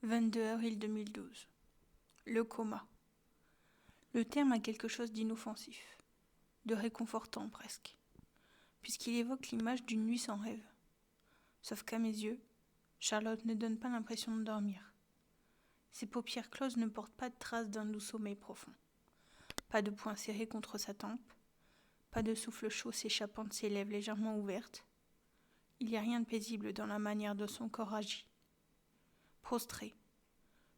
22 avril 2012. Le coma. Le terme a quelque chose d'inoffensif, de réconfortant presque, puisqu'il évoque l'image d'une nuit sans rêve. Sauf qu'à mes yeux, Charlotte ne donne pas l'impression de dormir. Ses paupières closes ne portent pas de traces d'un doux sommeil profond. Pas de poing serré contre sa tempe, pas de souffle chaud s'échappant de ses lèvres légèrement ouvertes. Il n'y a rien de paisible dans la manière dont son corps agit. Prostré,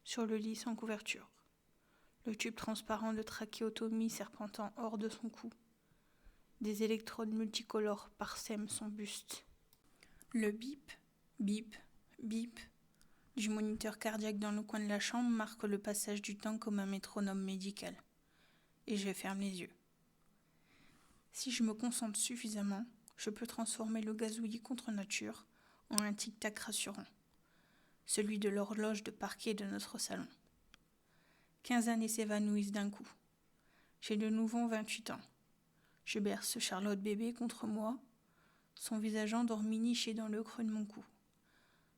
sur le lit sans couverture, le tube transparent de trachéotomie serpentant hors de son cou. Des électrodes multicolores parsèment son buste. Le bip, bip, bip du moniteur cardiaque dans le coin de la chambre marque le passage du temps comme un métronome médical. Et je ferme les yeux. Si je me concentre suffisamment, je peux transformer le gazouillis contre nature en un tic-tac rassurant, celui de l'horloge de parquet de notre salon. 15 années s'évanouissent d'un coup. J'ai de nouveau 28 ans. Je berce Charlotte bébé contre moi, son visage endormi niché dans le creux de mon cou,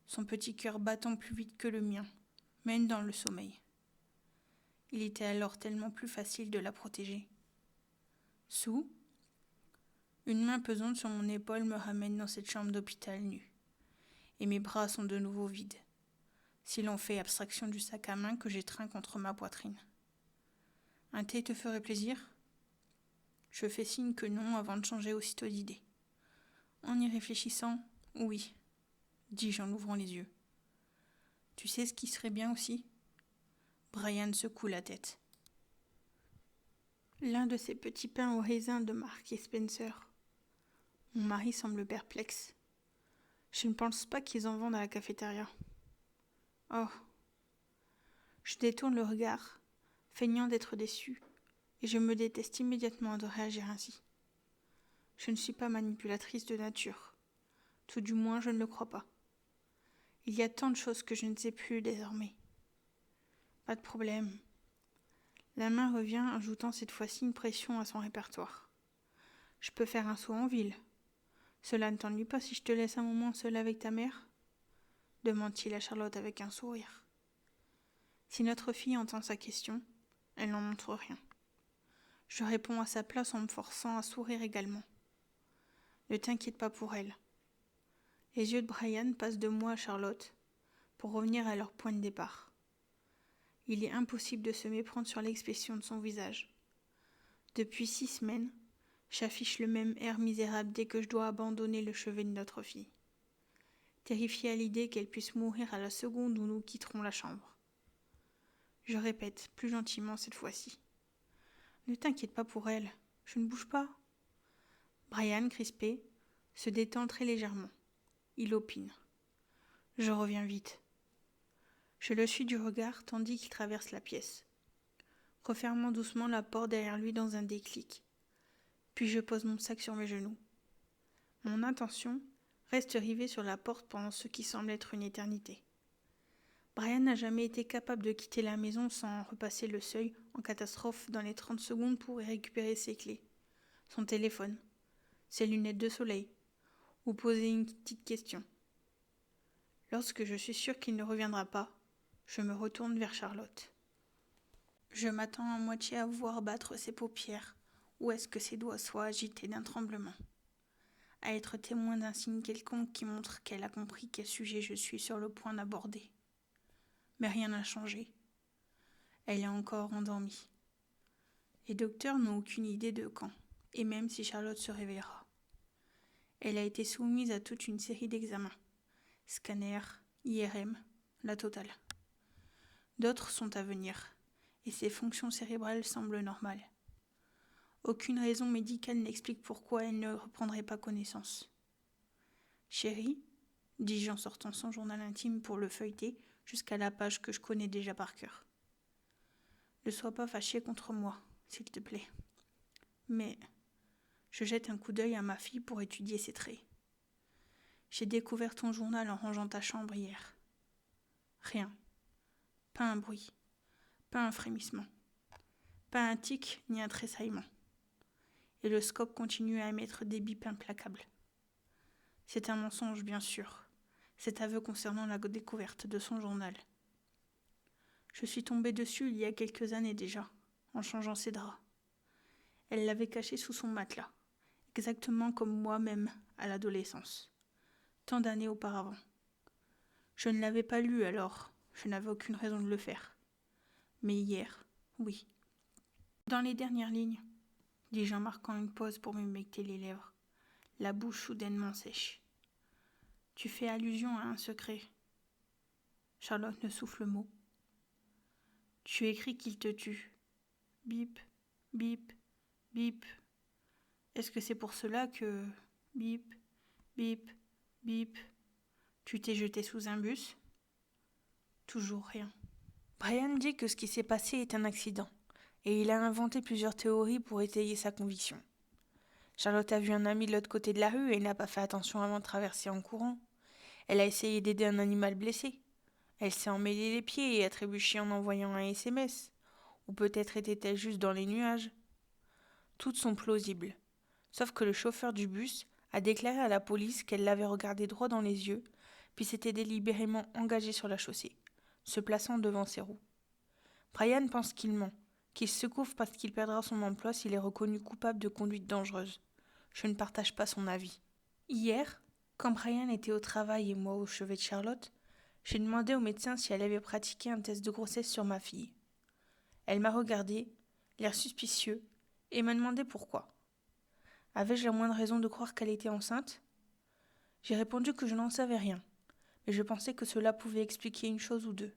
son petit cœur battant plus vite que le mien, même dans le sommeil. Il était alors tellement plus facile de la protéger. Sous, une main pesante sur mon épaule me ramène dans cette chambre d'hôpital nue, et mes bras sont de nouveau vides, si l'on fait abstraction du sac à main que j'étreins contre ma poitrine. Un thé te ferait plaisir ? Je fais signe que non avant de changer aussitôt d'idée. En y réfléchissant, oui, dis-je en ouvrant les yeux. Tu sais ce qui serait bien aussi ? Brian secoue la tête. L'un de ces petits pains au raisin de Marks et Spencer. Mon mari semble perplexe. Je ne pense pas qu'ils en vendent à la cafétéria. Oh. Je détourne le regard, feignant d'être déçu, et je me déteste immédiatement de réagir ainsi. Je ne suis pas manipulatrice de nature. Tout du moins, je ne le crois pas. Il y a tant de choses que je ne sais plus désormais. Pas de problème. La main revient, ajoutant cette fois-ci une pression à son répertoire. Je peux faire un saut en ville. Cela ne t'ennuie pas si je te laisse un moment seul avec ta mère ? Demande-t-il à Charlotte avec un sourire. Si notre fille entend sa question, elle n'en montre rien. Je réponds à sa place en me forçant à sourire également. Ne t'inquiète pas pour elle. Les yeux de Brian passent de moi à Charlotte pour revenir à leur point de départ. Il est impossible de se méprendre sur l'expression de son visage. Depuis 6 semaines, j'affiche le même air misérable dès que je dois abandonner le chevet de notre fille, terrifiée à l'idée qu'elle puisse mourir à la seconde où nous quitterons la chambre. Je répète, plus gentiment cette fois-ci. Ne t'inquiète pas pour elle, je ne bouge pas. Brian, crispé, se détend très légèrement. Il opine. Je reviens vite. Je le suis du regard tandis qu'il traverse la pièce, refermant doucement la porte derrière lui dans un déclic. Puis je pose mon sac sur mes genoux. Mon intention reste rivée sur la porte pendant ce qui semble être une éternité. Brian n'a jamais été capable de quitter la maison sans repasser le seuil en catastrophe dans les 30 secondes pour y récupérer ses clés, son téléphone, ses lunettes de soleil, ou poser une petite question. Lorsque je suis sûre qu'il ne reviendra pas, je me retourne vers Charlotte. Je m'attends à moitié à voir battre ses paupières, ou est-ce que ses doigts soient agités d'un tremblement, à être témoin d'un signe quelconque qui montre qu'elle a compris quel sujet je suis sur le point d'aborder. Mais rien n'a changé. Elle est encore endormie. Les docteurs n'ont aucune idée de quand, et même si Charlotte se réveillera. Elle a été soumise à toute une série d'examens. Scanner, IRM, la totale. D'autres sont à venir, et ses fonctions cérébrales semblent normales. Aucune raison médicale n'explique pourquoi elle ne reprendrait pas connaissance. « Chérie », dis-je en sortant son journal intime pour le feuilleter jusqu'à la page que je connais déjà par cœur. « Ne sois pas fâchée contre moi, s'il te plaît. Mais je jette un coup d'œil à ma fille pour étudier ses traits. J'ai découvert ton journal en rangeant ta chambre hier. Rien. Pas un bruit. Pas un frémissement. Pas un tic ni un tressaillement. Et le scope continue à émettre des bips implacables. C'est un mensonge, bien sûr, cet aveu concernant la découverte de son journal. Je suis tombée dessus il y a quelques années déjà, en changeant ses draps. Elle l'avait caché sous son matelas, exactement comme moi-même à l'adolescence, tant d'années auparavant. Je ne l'avais pas lu alors, je n'avais aucune raison de le faire. Mais hier, oui. Dans les dernières lignes, dis-je en marquant une pause pour m'humecter les lèvres, la bouche soudainement sèche. Tu fais allusion à un secret. Charlotte ne souffle mot. Tu écris qu'il te tue. Bip, bip, bip. Est-ce que c'est pour cela que... Bip, bip, bip. Tu t'es jeté sous un bus? Toujours rien. Brian dit que ce qui s'est passé est un accident, et il a inventé plusieurs théories pour étayer sa conviction. Charlotte a vu un ami de l'autre côté de la rue et n'a pas fait attention avant de traverser en courant. Elle a essayé d'aider un animal blessé. Elle s'est emmêlé les pieds et a trébuché en envoyant un SMS. Ou peut-être était-elle juste dans les nuages. Toutes sont plausibles. Sauf que le chauffeur du bus a déclaré à la police qu'elle l'avait regardé droit dans les yeux, puis s'était délibérément engagé sur la chaussée, se plaçant devant ses roues. Brian pense qu'il ment, qu'il se couvre parce qu'il perdra son emploi s'il est reconnu coupable de conduite dangereuse. Je ne partage pas son avis. Hier, quand Brian était au travail et moi au chevet de Charlotte, j'ai demandé au médecin si elle avait pratiqué un test de grossesse sur ma fille. Elle m'a regardé, l'air suspicieux, et m'a demandé pourquoi. Avais-je la moindre raison de croire qu'elle était enceinte? J'ai répondu que je n'en savais rien, mais je pensais que cela pouvait expliquer une chose ou deux.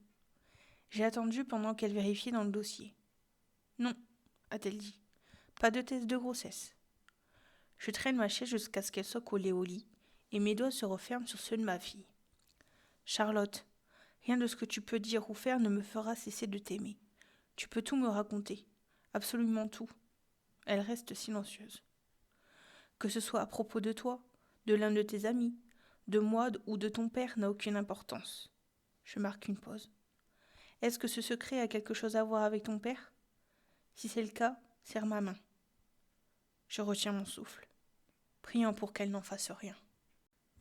J'ai attendu pendant qu'elle vérifiait dans le dossier. Non, a-t-elle dit, pas de test de grossesse. Je traîne ma chaise jusqu'à ce qu'elle soit collée au lit, et mes doigts se referment sur ceux de ma fille. Charlotte, rien de ce que tu peux dire ou faire ne me fera cesser de t'aimer. Tu peux tout me raconter, absolument tout. Elle reste silencieuse. Que ce soit à propos de toi, de l'un de tes amis, de moi ou de ton père n'a aucune importance. Je marque une pause. Est-ce que ce secret a quelque chose à voir avec ton père? Si c'est le cas, serre ma main. Je retiens mon souffle, priant pour qu'elle n'en fasse rien.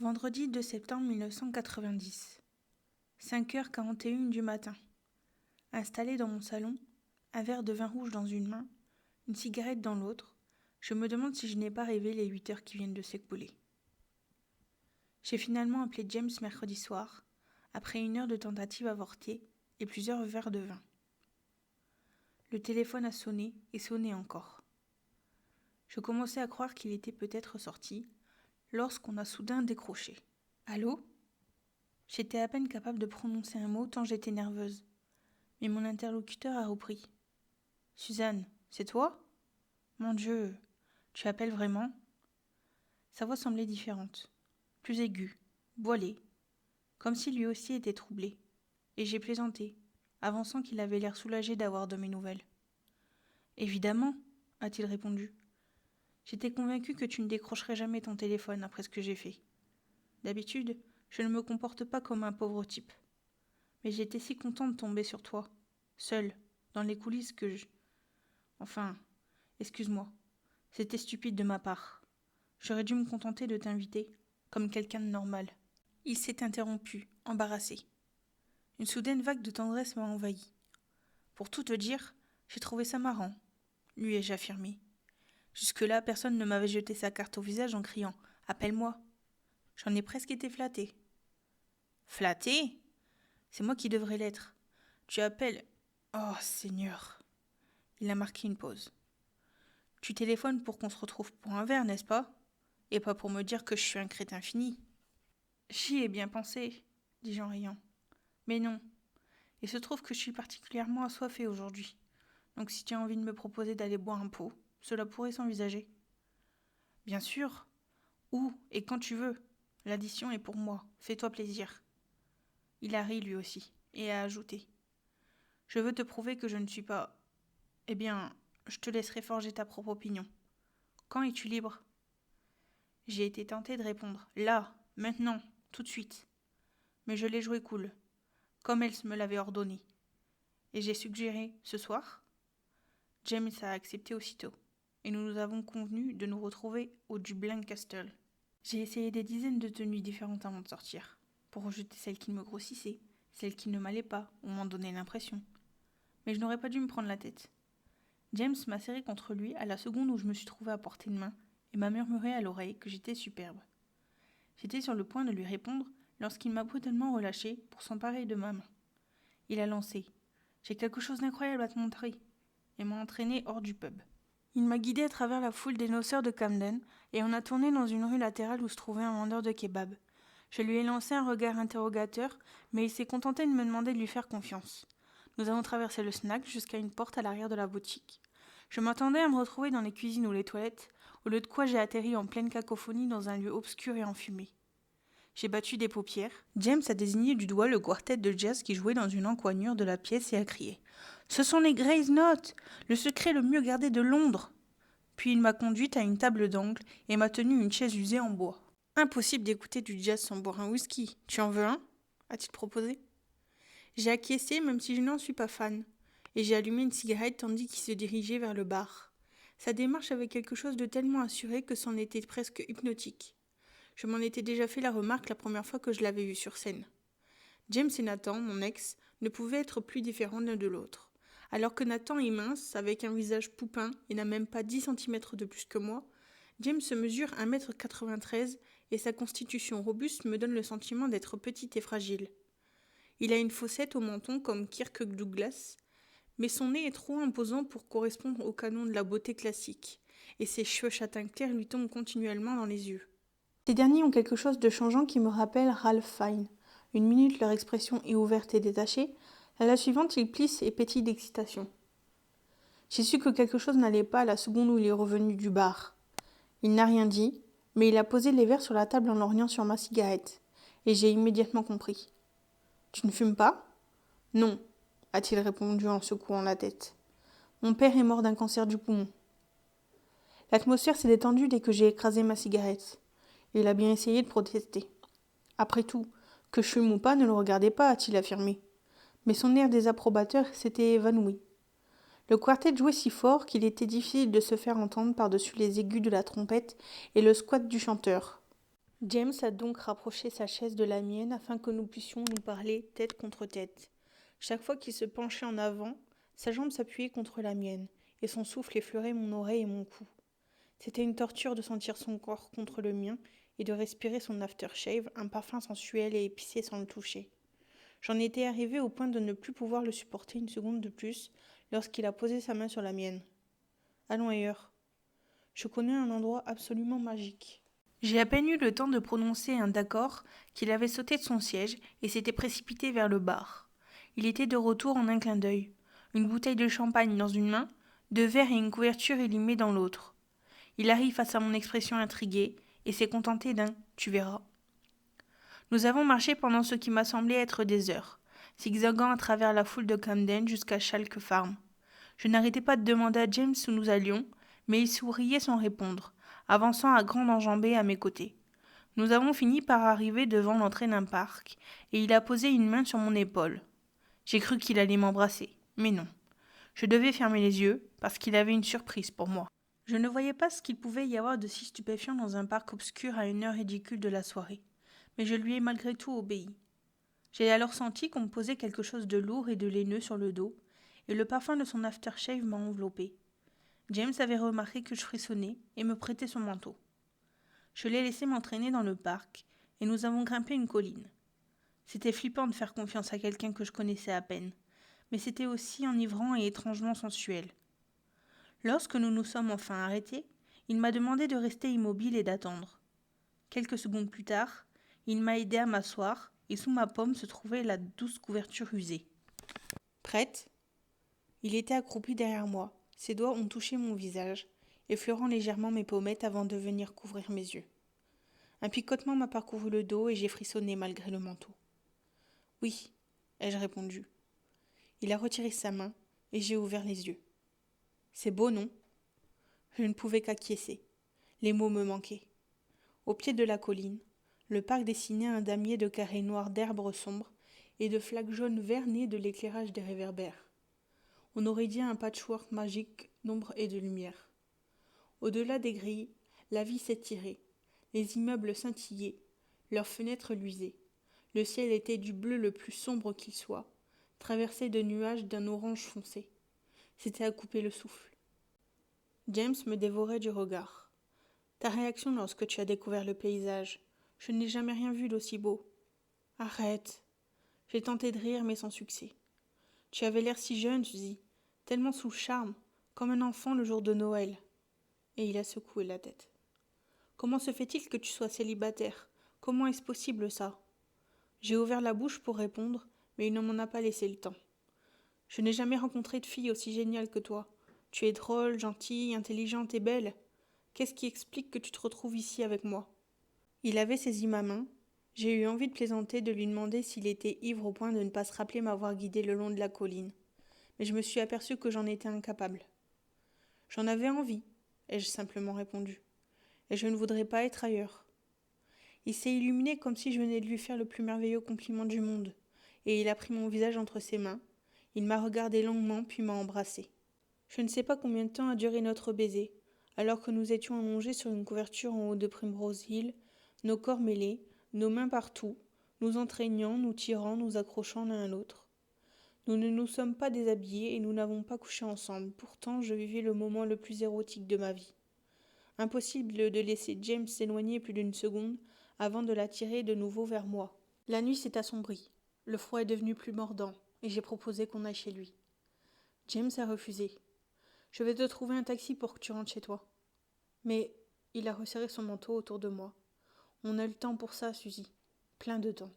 Vendredi 2 septembre 1990. 5h41 du matin. Installé dans mon salon, un verre de vin rouge dans une main, une cigarette dans l'autre, je me demande si je n'ai pas rêvé les 8 heures qui viennent de s'écouler. J'ai finalement appelé James mercredi soir, après 1 heure de tentative avortée et plusieurs verres de vin. Le téléphone a sonné et sonné encore. Je commençais à croire qu'il était peut-être sorti, lorsqu'on a soudain décroché. « Allô ?» J'étais à peine capable de prononcer un mot tant j'étais nerveuse. Mais mon interlocuteur a repris. « Suzanne, c'est toi ? Mon Dieu, tu appelles vraiment ?» Sa voix semblait différente, plus aiguë, voilée, comme si lui aussi était troublé. Et j'ai plaisanté, avançant qu'il avait l'air soulagé d'avoir de mes nouvelles. « Évidemment, a-t-il répondu. J'étais convaincue que tu ne décrocherais jamais ton téléphone après ce que j'ai fait. D'habitude, je ne me comporte pas comme un pauvre type. Mais j'étais si content de tomber sur toi, seule, dans les coulisses que je... Enfin, excuse-moi, c'était stupide de ma part. J'aurais dû me contenter de t'inviter, comme quelqu'un de normal. » Il s'est interrompu, embarrassé. Une soudaine vague de tendresse m'a envahi. Pour tout te dire, j'ai trouvé ça marrant, lui ai-je affirmé. Jusque-là, personne ne m'avait jeté sa carte au visage en criant « Appelle-moi !» J'en ai presque été flattée. Flattée ? C'est moi qui devrais l'être. Tu appelles... Oh, Seigneur. Il a marqué une pause. Tu téléphones pour qu'on se retrouve pour un verre, n'est-ce pas ? Et pas pour me dire que je suis un crétin fini. J'y ai bien pensé, dis-je en riant. Mais non. Il se trouve que je suis particulièrement assoiffée aujourd'hui. Donc si tu as envie de me proposer d'aller boire un pot, cela pourrait s'envisager. Bien sûr. Où et quand tu veux. L'addition est pour moi. Fais-toi plaisir. Il a ri lui aussi, et a ajouté. Je veux te prouver que je ne suis pas... Eh bien, je te laisserai forger ta propre opinion. Quand es-tu libre ? J'ai été tentée de répondre. Là, maintenant, tout de suite. Mais je l'ai joué cool, comme elle me l'avait ordonné. Et j'ai suggéré ce soir. James a accepté aussitôt, et nous avons convenu de nous retrouver au Dublin Castle. J'ai essayé des dizaines de tenues différentes avant de sortir, pour rejeter celles qui me grossissaient, celles qui ne m'allaient pas ou m'en donnaient l'impression. mais je n'aurais pas dû me prendre la tête. James m'a serré contre lui à la seconde où je me suis trouvée à portée de main et m'a murmuré à l'oreille que j'étais superbe. J'étais sur le point de lui répondre lorsqu'il m'a brutalement relâché pour s'emparer de ma main. Il a lancé « J'ai quelque chose d'incroyable à te montrer » et m'a entraîné hors du pub. Il m'a guidé à travers la foule des noceurs de Camden et on a tourné dans une rue latérale où se trouvait un vendeur de kebab. Je lui ai lancé un regard interrogateur, mais il s'est contenté de me demander de lui faire confiance. Nous avons traversé le snack jusqu'à une porte à l'arrière de la boutique. Je m'attendais à me retrouver dans les cuisines ou les toilettes, au lieu de quoi j'ai atterri en pleine cacophonie dans un lieu obscur et enfumé. J'ai battu des paupières. James a désigné du doigt le quartet de jazz qui jouait dans une encoignure de la pièce et a crié « Ce sont les Gray's Notes, le secret le mieux gardé de Londres !» Puis il m'a conduite à une table d'angle et m'a tenu une chaise usée en bois. « Impossible d'écouter du jazz sans boire un whisky. Tu en veux un ?» a-t-il proposé. J'ai acquiescé même si je n'en suis pas fan, et j'ai allumé une cigarette tandis qu'il se dirigeait vers le bar. Sa démarche avait quelque chose de tellement assuré que c'en était presque hypnotique. Je m'en étais déjà fait la remarque la première fois que je l'avais vu sur scène. James et Nathan, mon ex, ne pouvaient être plus différents l'un de l'autre. Alors que Nathan est mince, avec un visage poupin et n'a même pas 10 centimètres de plus que moi, James se mesure 1,93 m et sa constitution robuste me donne le sentiment d'être petit et fragile. Il a une fossette au menton comme Kirk Douglas, mais son nez est trop imposant pour correspondre au canon de la beauté classique, et ses cheveux châtain clair lui tombent continuellement dans les yeux. Ces derniers ont quelque chose de changeant qui me rappelle Ralph Fiennes. Une minute, leur expression est ouverte et détachée. À la suivante, ils plissent et pétillent d'excitation. J'ai su que quelque chose n'allait pas à la seconde où il est revenu du bar. Il n'a rien dit, mais il a posé les verres sur la table en lorgnant sur ma cigarette. Et j'ai immédiatement compris. « Tu ne fumes pas ?»« Non, » a-t-il répondu en secouant la tête. « Mon père est mort d'un cancer du poumon. » L'atmosphère s'est détendue dès que j'ai écrasé ma cigarette. Il a bien essayé de protester. Après tout, que je fume ou pas, ne le regardez pas, a-t-il affirmé. Mais son air désapprobateur s'était évanoui. Le quartet jouait si fort qu'il était difficile de se faire entendre par-dessus les aigus de la trompette et le squat du chanteur. James a donc rapproché sa chaise de la mienne afin que nous puissions nous parler tête contre tête. Chaque fois qu'il se penchait en avant, sa jambe s'appuyait contre la mienne, et son souffle effleurait mon oreille et mon cou. C'était une torture de sentir son corps contre le mien et de respirer son aftershave, un parfum sensuel et épicé sans le toucher. J'en étais arrivée au point de ne plus pouvoir le supporter une seconde de plus lorsqu'il a posé sa main sur la mienne. Allons ailleurs. Je connais un endroit absolument magique. J'ai à peine eu le temps de prononcer un d'accord qu'il avait sauté de son siège et s'était précipité vers le bar. Il était de retour en un clin d'œil. Une bouteille de champagne dans une main, 2 verres et une couverture élimée dans l'autre. Il arrive face à mon expression intriguée et s'est contenté d'un « tu verras ». Nous avons marché pendant ce qui m'a semblé être des heures, zigzagant à travers la foule de Camden jusqu'à Schalke Farm. Je n'arrêtais pas de demander à James où nous allions, mais il souriait sans répondre, avançant à grandes enjambées à mes côtés. Nous avons fini par arriver devant l'entrée d'un parc, et il a posé une main sur mon épaule. J'ai cru qu'il allait m'embrasser, mais non. Je devais fermer les yeux, parce qu'il avait une surprise pour moi. Je ne voyais pas ce qu'il pouvait y avoir de si stupéfiant dans un parc obscur à une heure ridicule de la soirée, mais je lui ai malgré tout obéi. J'ai alors senti qu'on me posait quelque chose de lourd et de laineux sur le dos, et le parfum de son aftershave m'a enveloppé. James avait remarqué que je frissonnais et me prêtait son manteau. Je l'ai laissé m'entraîner dans le parc, et nous avons grimpé une colline. C'était flippant de faire confiance à quelqu'un que je connaissais à peine, mais c'était aussi enivrant et étrangement sensuel. Lorsque nous nous sommes enfin arrêtés, il m'a demandé de rester immobile et d'attendre. Quelques secondes plus tard, il m'a aidé à m'asseoir et sous ma paume se trouvait la douce couverture usée. Prête ? Il était accroupi derrière moi. Ses doigts ont touché mon visage, effleurant légèrement mes pommettes avant de venir couvrir mes yeux. Un picotement m'a parcouru le dos et j'ai frissonné malgré le manteau. « Oui », ai-je répondu. Il a retiré sa main et j'ai ouvert les yeux. « C'est beau, non ?» Je ne pouvais qu'acquiescer. Les mots me manquaient. Au pied de la colline, le parc dessinait un damier de carrés noirs d'herbes sombres et de flaques jaunes verts nées de l'éclairage des réverbères. On aurait dit un patchwork magique d'ombre et de lumière. Au-delà des grilles, la vie s'étirait, les immeubles scintillaient, leurs fenêtres luisaient. Le ciel était du bleu le plus sombre qu'il soit, traversée de nuages d'un orange foncé. C'était à couper le souffle. James me dévorait du regard. Ta réaction lorsque tu as découvert le paysage. Je n'ai jamais rien vu d'aussi beau. Arrête. J'ai tenté de rire, mais sans succès. Tu avais l'air si jeune, Suzy, tellement sous le charme, comme un enfant le jour de Noël. Et il a secoué la tête. Comment se fait-il que tu sois célibataire? Comment est-ce possible ça? J'ai ouvert la bouche pour répondre, mais il ne m'en a pas laissé le temps. Je n'ai jamais rencontré de fille aussi géniale que toi. Tu es drôle, gentille, intelligente et belle. Qu'est-ce qui explique que tu te retrouves ici avec moi? Il avait saisi ma main. J'ai eu envie de plaisanter, de lui demander s'il était ivre au point de ne pas se rappeler m'avoir guidé le long de la colline. Mais je me suis aperçue que j'en étais incapable. J'en avais envie, ai-je simplement répondu. Et je ne voudrais pas être ailleurs. Il s'est illuminé comme si je venais de lui faire le plus merveilleux compliment du monde. Et il a pris mon visage entre ses mains. Il m'a regardé longuement puis m'a embrassé. Je ne sais pas combien de temps a duré notre baiser, alors que nous étions allongés sur une couverture en haut de Primrose Hill, nos corps mêlés, nos mains partout, nous entraînant, nous tirant, nous accrochant l'un à l'autre. Nous ne nous sommes pas déshabillés et nous n'avons pas couché ensemble. Pourtant, je vivais le moment le plus érotique de ma vie. Impossible de laisser James s'éloigner plus d'une seconde avant de l'attirer de nouveau vers moi. La nuit s'est assombrie. Le froid est devenu plus mordant et j'ai proposé qu'on aille chez lui. James a refusé. Je vais te trouver un taxi pour que tu rentres chez toi. Mais il a resserré son manteau autour de moi. On a le temps pour ça, Suzy. Plein de temps.